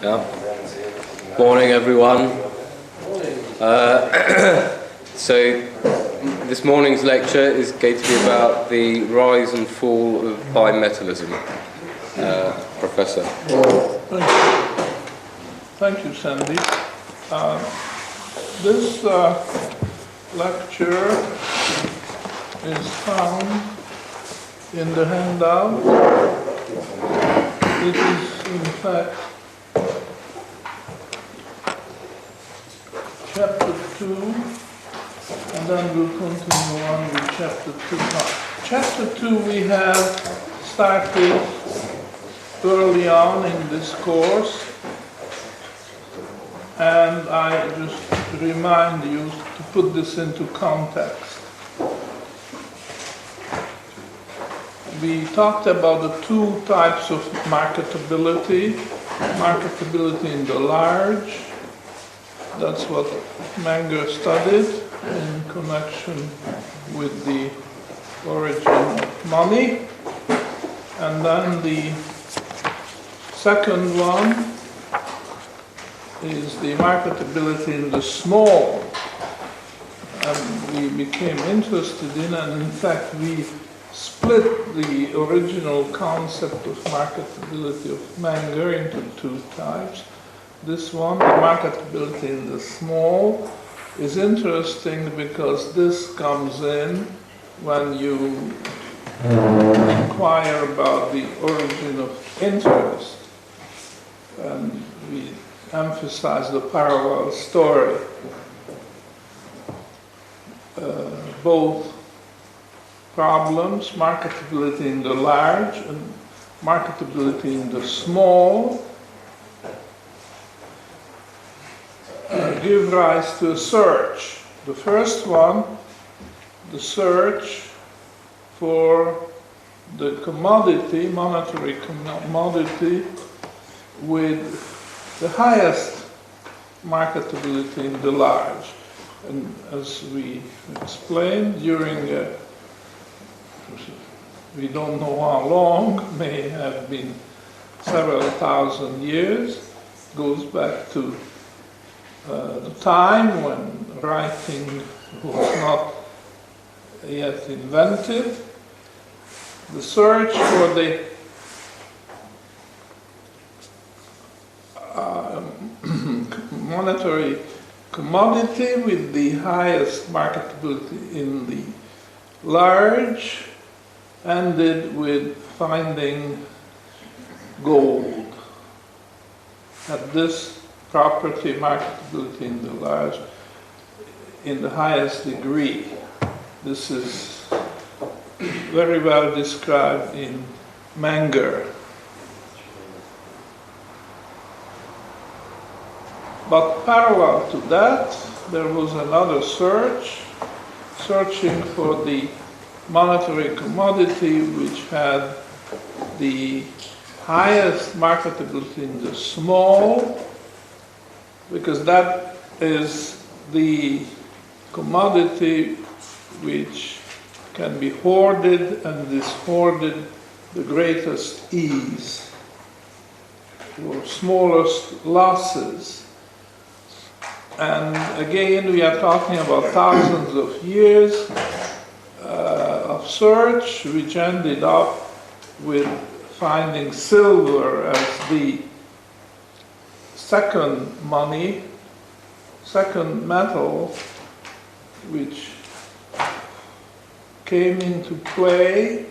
Yeah. Morning, everyone. So this morning's lecture is going to be about the rise and fall of bimetallism. Professor. Thank you, Sandy. This lecture is found in the handout. It is, in fact, chapter 2, and then we'll continue on with chapter 2. Now, chapter 2 we have started early on in this course, and I just remind you to put this into context. We talked about the two types of marketability. Marketability in the large, that's what Menger studied in connection with the origin of money. And then the second one is the marketability in the small. And we became interested in, and in fact we split the original concept of marketability of Menger into two types. This one, the marketability in the small, is interesting because this comes in when you inquire about the origin of interest. And we emphasize the parallel story. Both problems, marketability in the large and marketability in the small, give rise to a search. The first one, the search for the commodity, monetary commodity, with the highest marketability in the large. And as we explained during we don't know how long, may have been several thousand years, goes back to the time when writing was not yet invented. The search for the monetary commodity with the highest marketability in the large ended with finding gold. At this property, marketability in the large, in the highest degree. This is very well described in Menger. But parallel to that, there was another search, searching for the monetary commodity which had the highest marketability in the small, because that is the commodity which can be hoarded and is hoarded the greatest ease, or smallest losses. And again, we are talking about thousands of years of search, which ended up with finding silver as the second money, second metal, which came into play.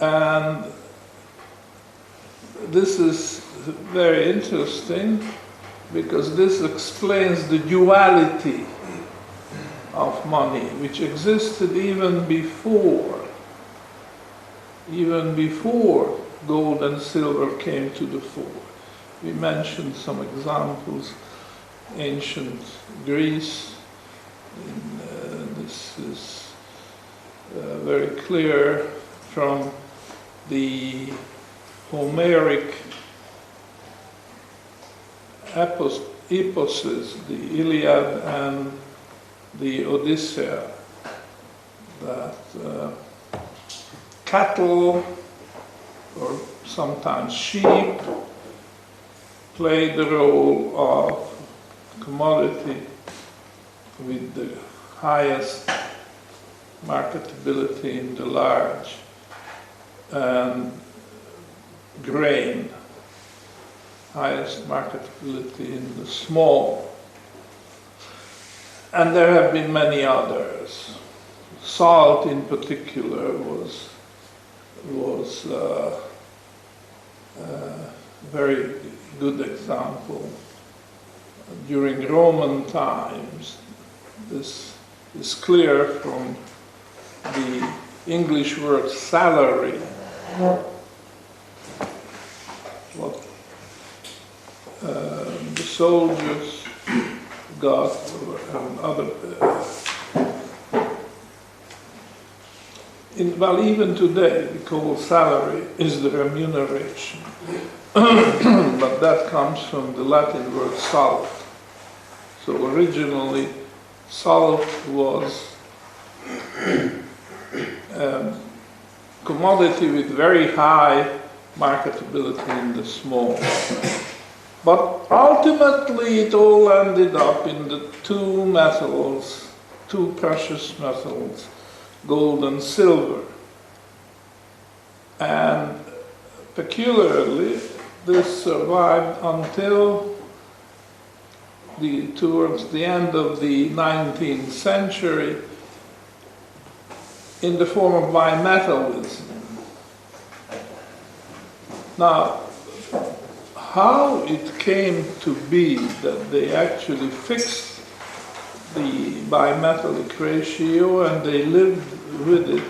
And this is very interesting because this explains the duality of money, which existed even before gold and silver came to the fore. We mentioned some examples, ancient Greece. This is very clear from the Homeric eposes, the Iliad and the Odyssey, that cattle or sometimes sheep, played the role of commodity with the highest marketability in the large, and grain, highest marketability in the small. And there have been many others. Salt in particular was a very good example. During Roman times, this is clear from the English word salary. What the soldiers got, and other. Well, even today, we call salary is the remuneration, but that comes from the Latin word salt. So originally, salt was commodity with very high marketability in the small. But ultimately it all ended up in the two metals, two precious metals, gold and silver. And peculiarly, this survived until towards the end of the 19th century in the form of bimetallism. Now, how it came to be that they actually fixed the bimetallic ratio and they lived with it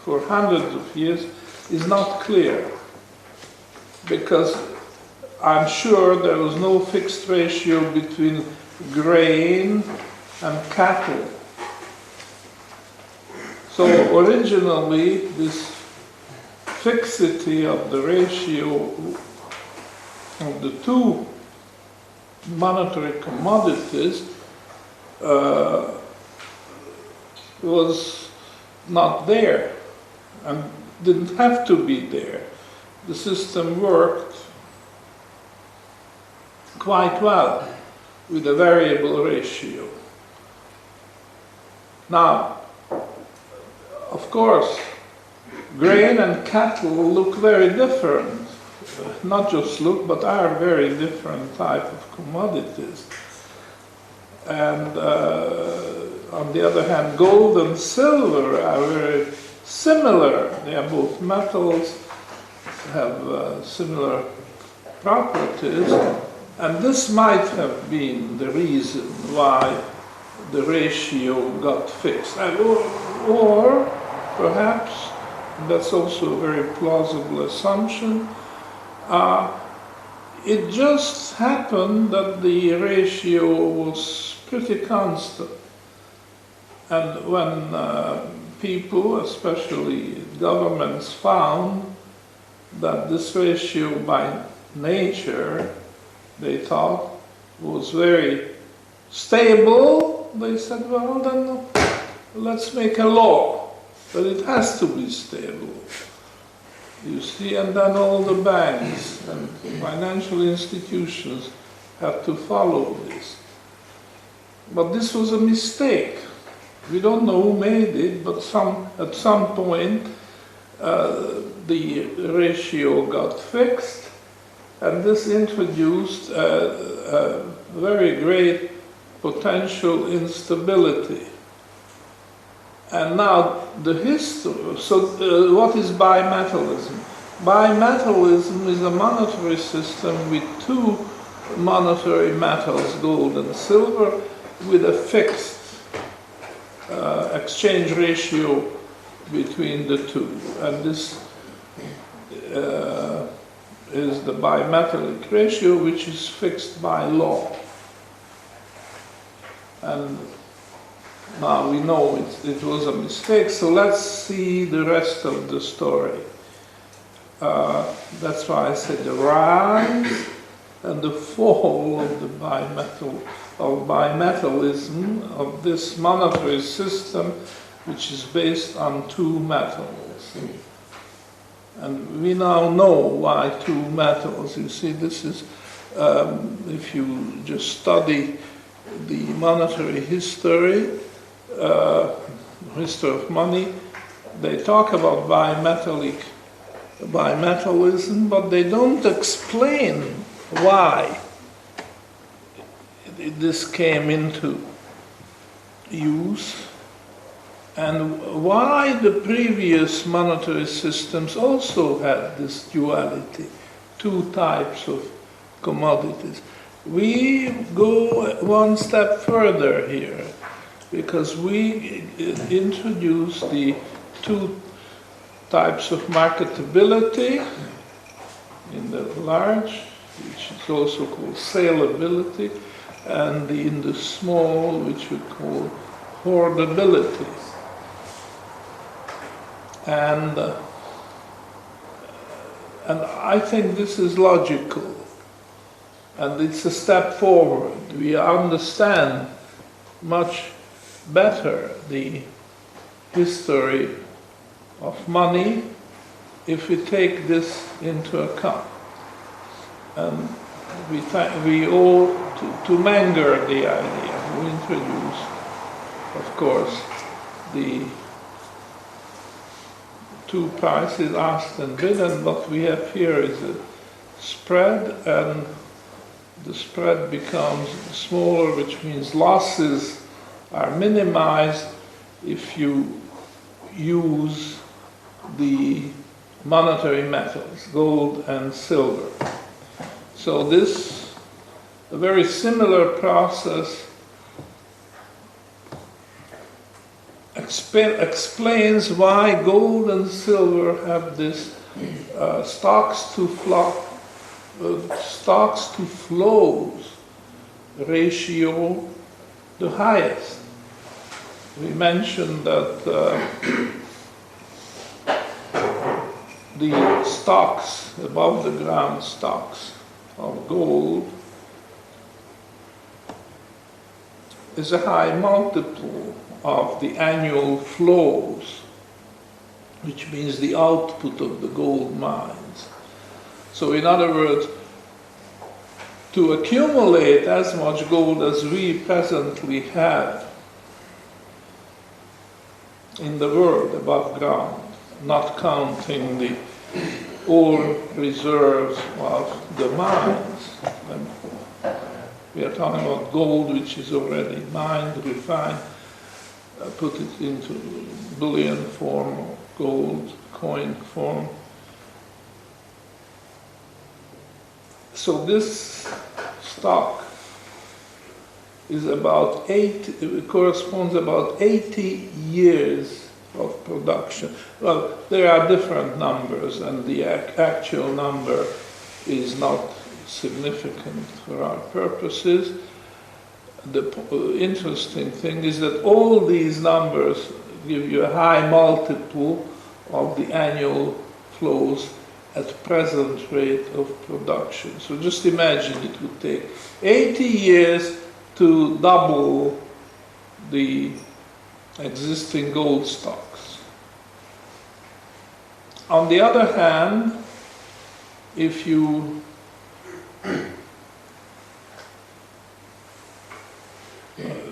for hundreds of years is not clear, because I'm sure there was no fixed ratio between grain and cattle. So originally this fixity of the ratio of the two monetary commodities was not there and didn't have to be there. The system worked quite well with a variable ratio. Now, of course, grain and cattle look very different. Not just look, but are very different type of commodities. And on the other hand, gold and silver are very similar. They are both metals, have similar properties, and this might have been the reason why the ratio got fixed. Or perhaps, that's also a very plausible assumption, it just happened that the ratio was pretty constant. And when people, especially governments, found that this ratio by nature, they thought, was very stable, they said, well, then let's make a law that it has to be stable. You see, and then all the banks and financial institutions have to follow this. But this was a mistake. We don't know who made it, but at some point the ratio got fixed, and this introduced a very great potential instability. And now the history, so what is bimetallism? Bimetallism is a monetary system with two monetary metals, gold and silver, with a fixed exchange ratio between the two. And this is the bimetallic ratio, which is fixed by law. And now we know it was a mistake, so let's see the rest of the story. That's why I said the rise and the fall of the bimetallism, of this monetary system, which is based on two metals. And we now know why two metals. You see, this is, if you just study the monetary history, history of money, they talk about bimetallism, but they don't explain why this came into use and why the previous monetary systems also had this duality, two types of commodities. We go one step further here because we introduce the two types of marketability in the large, which is also called saleability, and in the small, which we call hoardability. And I think this is logical, and it's a step forward. We understand much better the history of money if we take this into account. And we ought to mangle the idea. We introduce, of course, the two prices, asked and bidden. What we have here is a spread, and the spread becomes smaller, which means losses are minimized if you use the monetary metals, gold and silver. So this, a very similar process, explains why gold and silver have this stocks to flows ratio the highest. We mentioned that the stocks, above the ground stocks of gold, is a high multiple of the annual flows, which means the output of the gold mines. So in other words, to accumulate as much gold as we presently have in the world above ground, not counting the ore reserves of the mines. And we are talking about gold which is already mined, refined, put it into bullion form or gold coin form. So this stock is corresponds about 80 years of production. Well, there are different numbers, and the actual number is not significant for our purposes. The interesting thing is that all these numbers give you a high multiple of the annual flows at present rate of production. So just imagine it would take 80 years to double the existing gold stocks. On the other hand, if you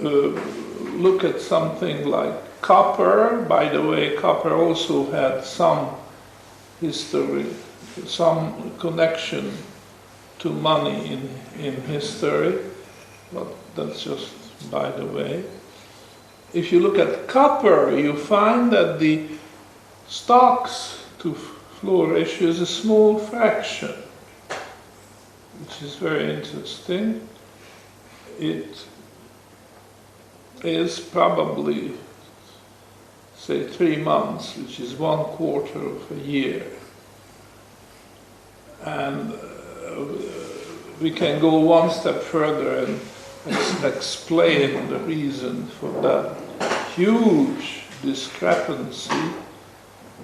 look at something like copper, by the way, copper also had some history, some connection to money in history, but that's just by the way. If you look at copper, you find that the stocks to flow ratio is a small fraction, which is very interesting. It is probably, say, 3 months, which is 1/4 of a year. And we can go one step further and explain the reason for that huge discrepancy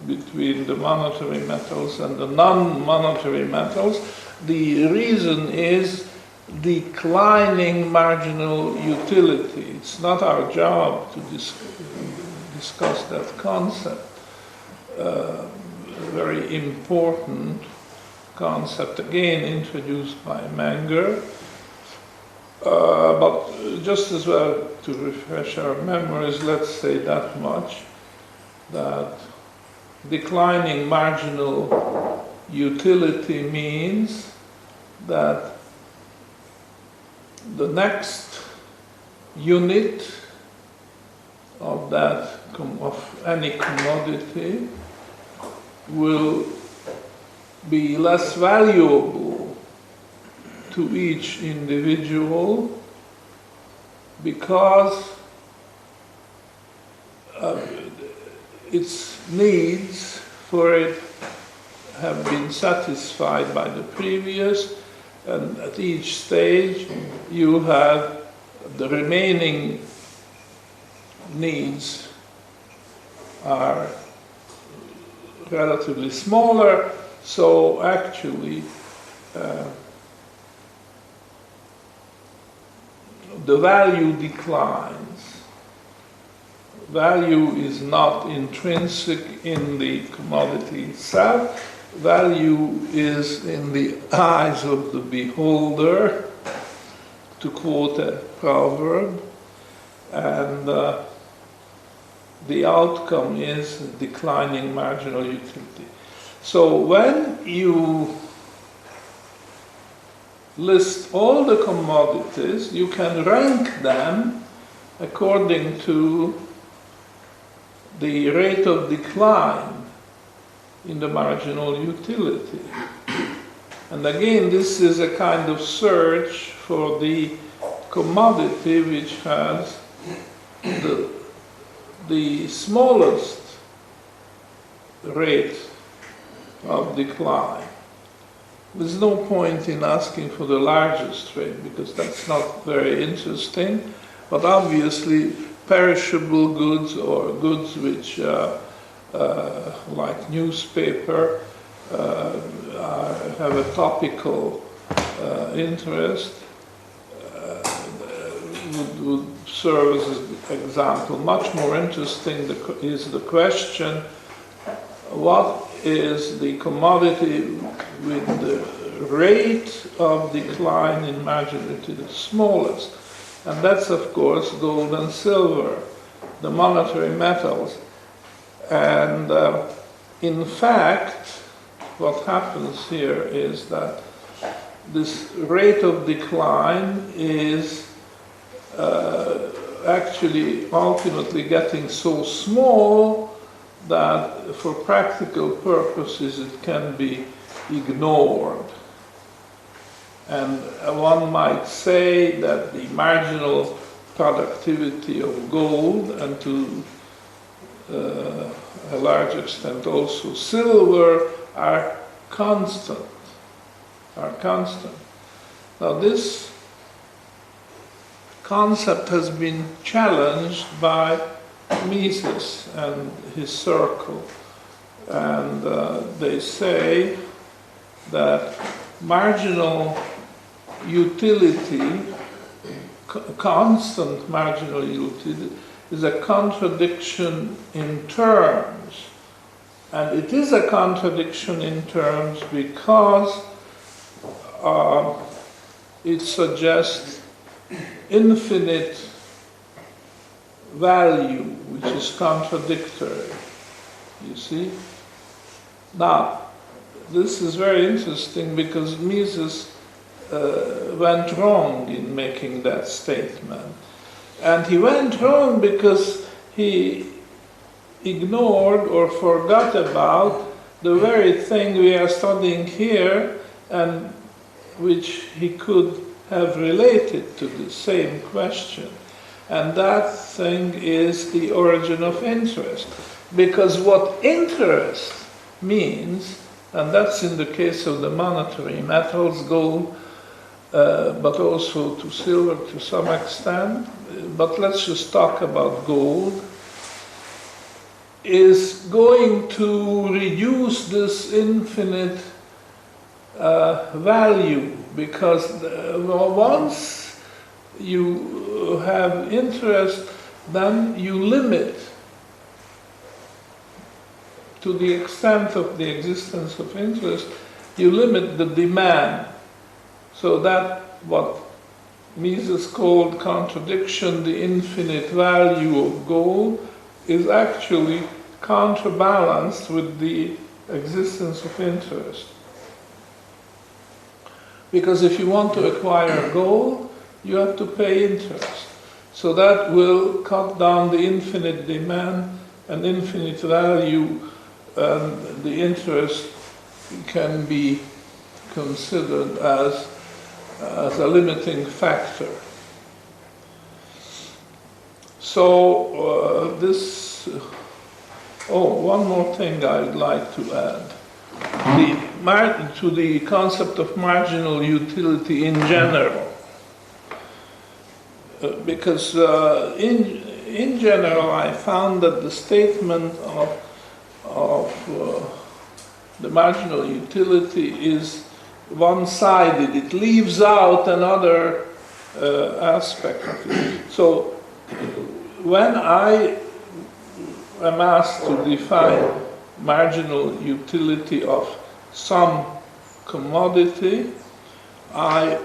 between the monetary metals and the non-monetary metals. The reason is declining marginal utility. It's not our job to discuss that concept. very important concept, again introduced by Menger. But just as well to refresh our memories, let's say that much, that declining marginal utility means that the next unit of any commodity will be less valuable to each individual because its needs for it have been satisfied by the previous, and at each stage you have the remaining needs are relatively smaller, so actually the value declines. Value is not intrinsic in the commodity itself. Value is in the eyes of the beholder, to quote a proverb, and the outcome is declining marginal utility. So when you list all the commodities, you can rank them according to the rate of decline in the marginal utility. And again, this is a kind of search for the commodity which has the smallest rate of decline. There's no point in asking for the largest rate because that's not very interesting, but obviously perishable goods or goods which like newspaper have a topical interest would serve as an example. Much more interesting is the question, what is the commodity with the rate of decline in marginality the smallest? And that's, of course, gold and silver, the monetary metals. And in fact, what happens here is that this rate of decline is actually ultimately getting so small that for practical purposes it can be ignored. And one might say that the marginal productivity of gold, and to a large extent also silver, are constant. Now this concept has been challenged by Mises and his circle, and they say that marginal utility, constant marginal utility, is a contradiction in terms. And it is a contradiction in terms because it suggests infinite value, which is contradictory, you see. Now, this is very interesting because Mises went wrong in making that statement. And he went wrong because he ignored or forgot about the very thing we are studying here, and which he could have related to the same question. And that thing is the origin of interest. Because what interest means, and that's in the case of the monetary metals, gold, but also to silver to some extent, but let's just talk about gold, is going to reduce this infinite value, because once you have interest, then you limit to the extent of the existence of interest, you limit the demand. So that what Mises called contradiction, the infinite value of gold, is actually counterbalanced with the existence of interest. Because if you want to acquire gold, you have to pay interest. So that will cut down the infinite demand and infinite value, and the interest can be considered as a limiting factor. So one more thing I'd like to add. To the concept of marginal utility in general. Because in general I found that the statement of the marginal utility is one-sided. It leaves out another aspect of it. So when I am asked to define marginal utility of some commodity, I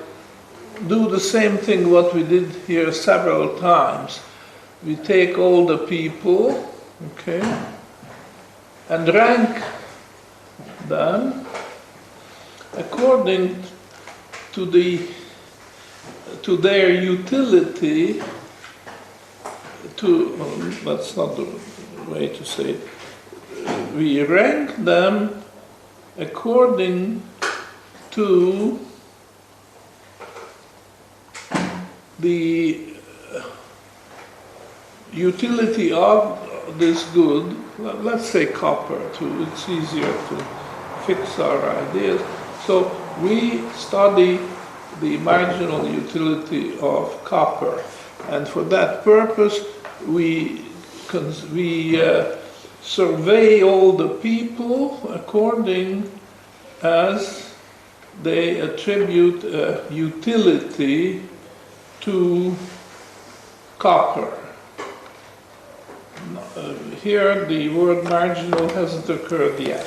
do the same thing what we did here several times. We take all the people, okay, and rank them according to their utility. That's not the way to say it. We rank them according to the utility of this good. Let's say copper, it's easier to fix our ideas. So we study the marginal utility of copper, and for that purpose we survey all the people according as they attribute a utility to copper. Here the word marginal hasn't occurred yet.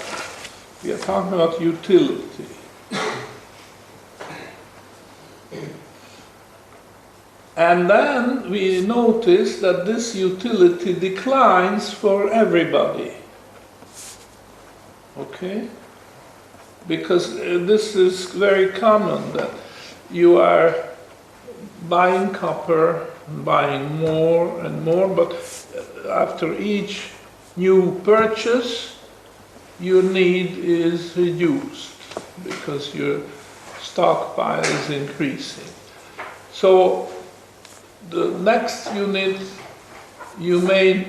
We are talking about utility. And then we notice that this utility declines for everybody. Okay? Because this is very common, that you are buying copper, buying more and more, but after each new purchase, your need is reduced because your stockpile is increasing. So the next unit, you may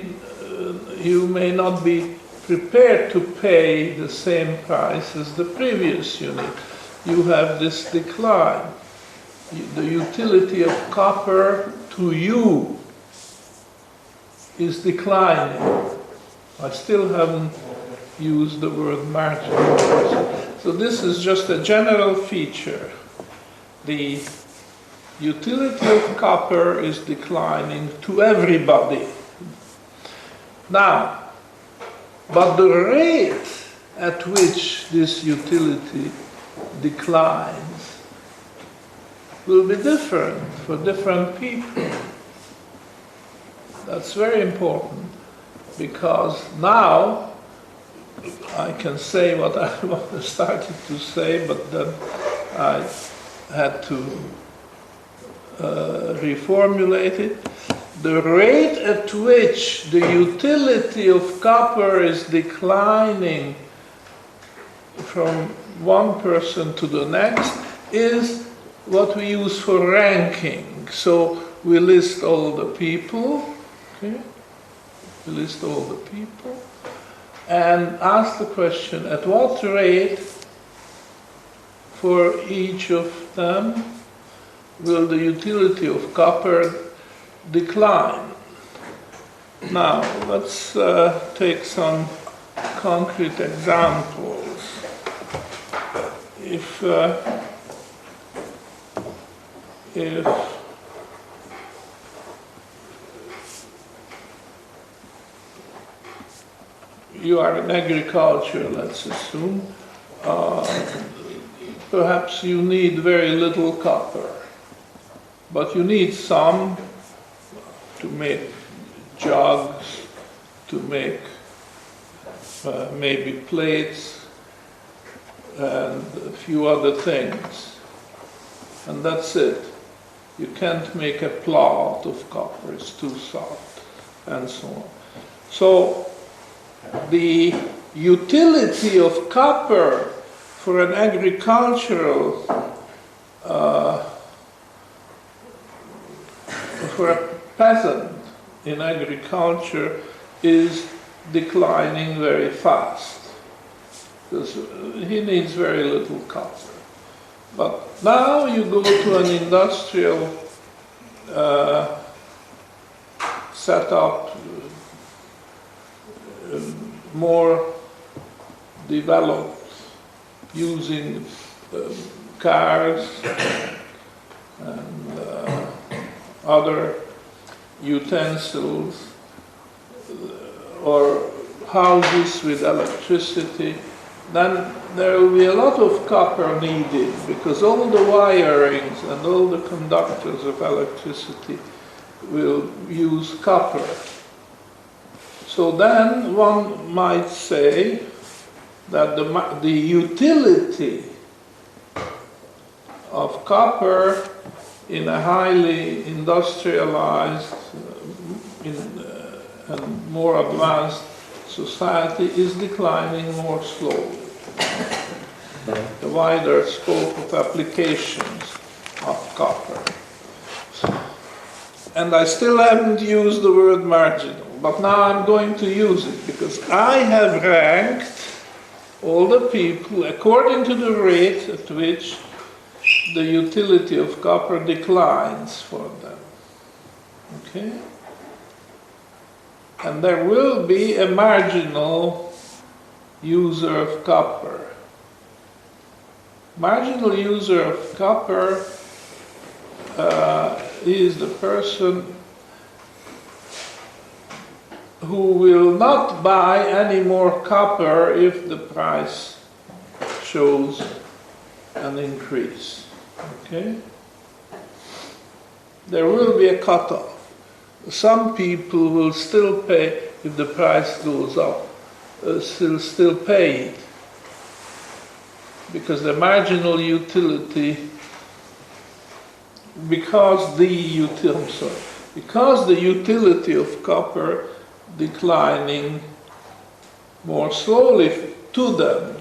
not be prepared to pay the same price as the previous unit. You have this decline. The utility of copper to you is declining. I still haven't used the word marginal. So this is just a general feature. The utility of copper is declining to everybody. Now, but the rate at which this utility declines will be different for different people. That's very important, because now I can say what I started to say, but then I had to reformulate it. The rate at which the utility of copper is declining from one person to the next is what we use for ranking. So we list all the people, okay? We list all the people and ask the question, at what rate for each of them will the utility of copper decline? Now, let's take some concrete examples. If you are in agriculture, let's assume, perhaps you need very little copper, but you need some to make jugs, to make maybe plates and a few other things, and that's it. You can't make a plow out of copper, it's too soft, and so on. So the utility of copper for an agricultural, for a peasant in agriculture is declining very fast, because he needs very little copper. But now you go to an industrial setup, more developed, using cars and other utensils, or houses with electricity, then there will be a lot of copper needed, because all the wirings and all the conductors of electricity will use copper. So then one might say that the utility of copper in a highly industrialized and more advanced society is declining more slowly. The wider scope of applications of copper. And I still haven't used the word marginal, but now I'm going to use it, because I have ranked all the people according to the rate at which the utility of copper declines for them. Okay? And there will be a marginal user of copper. Marginal user of copper is the person who will not buy any more copper if the price shows an increase. Okay? There will be a cutoff. Some people will still pay if the price goes up, still pay it, because the marginal utility, because the utility of copper declining more slowly to them.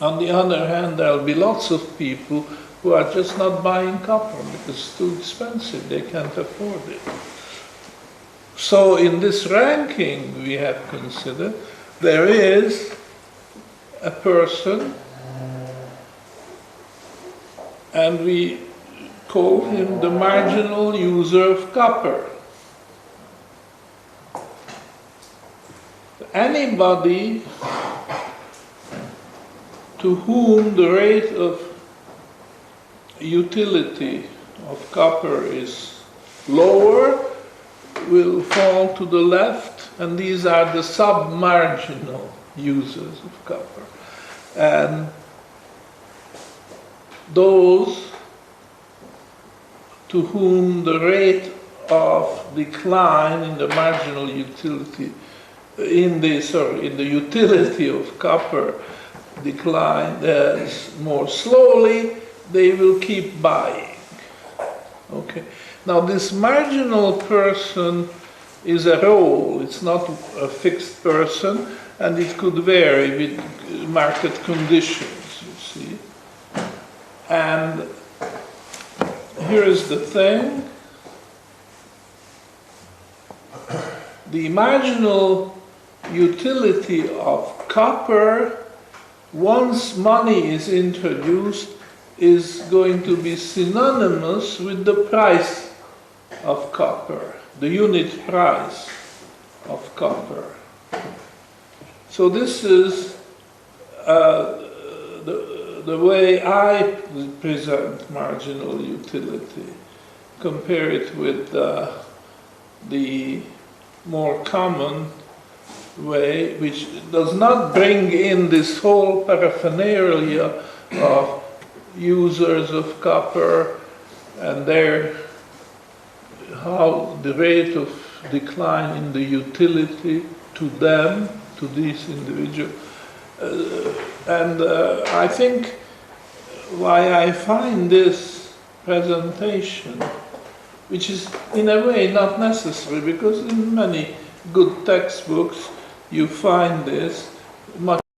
On the other hand, there will be lots of people who are just not buying copper because it's too expensive, they can't afford it. So in this ranking we have considered, there is a person, and we call him the marginal user of copper. Anybody to whom the rate of utility of copper is lower will fall to the left, and these are the sub-marginal users of copper. And those to whom the rate of decline in the marginal utility, in the utility of copper declines more slowly, they will keep buying. Okay. Now this marginal person is a role, it's not a fixed person, and it could vary with market conditions, you see. And here is the thing. The marginal utility of copper, once money is introduced, is going to be synonymous with the price of copper, the unit price of copper. So this is the way I present marginal utility. Compare it with the more common way, which does not bring in this whole paraphernalia of users of copper and how the rate of decline in the utility to them, to these individuals. I think why I find this presentation, which is in a way not necessary, because in many good textbooks you find this much